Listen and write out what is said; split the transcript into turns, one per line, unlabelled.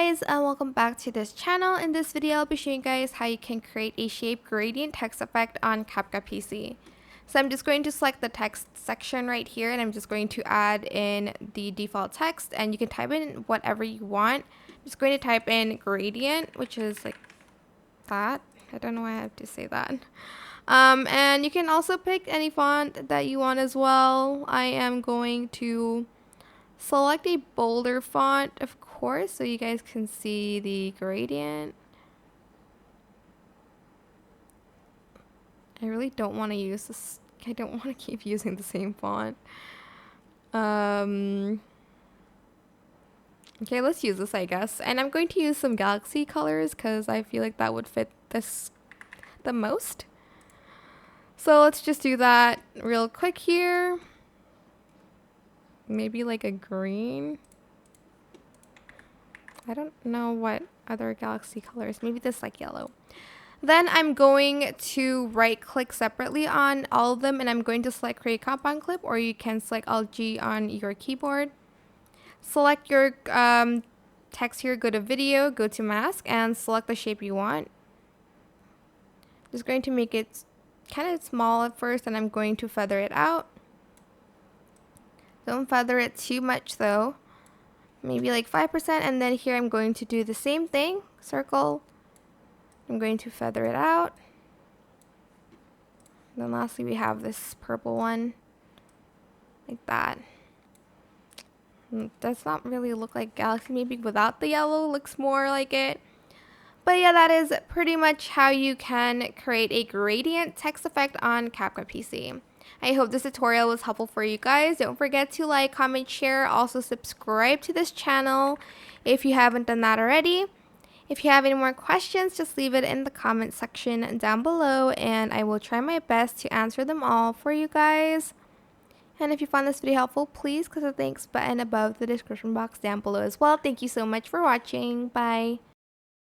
guys, and welcome back to this channel. In this video, I'll be showing you guys how you can create a shape gradient text effect on CapCut PC. So I'm just going to select the text section right here, and I'm just going to add in the default text, and you can type in whatever you want. I'm just going to type in gradient, which is like that. I don't know why I have to say that. And you can also pick any font that you want as well. I am going to select a bolder font, of course, so you guys can see the gradient. I really don't want to use this. I don't want to keep using the same font. Okay, let's use this, I guess. And I'm going to use some galaxy colors because I feel like that would fit this the most. So let's just do that real quick here. Maybe like a green. I don't know what other galaxy colors. Maybe this like yellow. Then I'm going to right click separately on all of them, and I'm going to select create compound clip, or you can select Alt G on your keyboard. Select your text here, go to video, go to mask, and select the shape you want. Just going to make it kind of small at first, and I'm going to feather it out. Don't feather it too much though. Maybe like 5%, and then here I'm going to do the same thing. Circle. I'm going to feather it out. And then lastly we have this purple one. Like that. Does not really look like galaxy. Maybe without the yellow looks more like it. But yeah, that is pretty much how you can create a gradient text effect on CapCut PC. I hope this tutorial was helpful for you guys. Don't forget to like, comment, share. Also subscribe to this channel if you haven't done that already. If you have any more questions, just leave it in the comment section down below, and I will try my best to answer them all for you guys. And if you found this video helpful, please click the thanks button above the description box down below as well. Thank you so much for watching. Bye.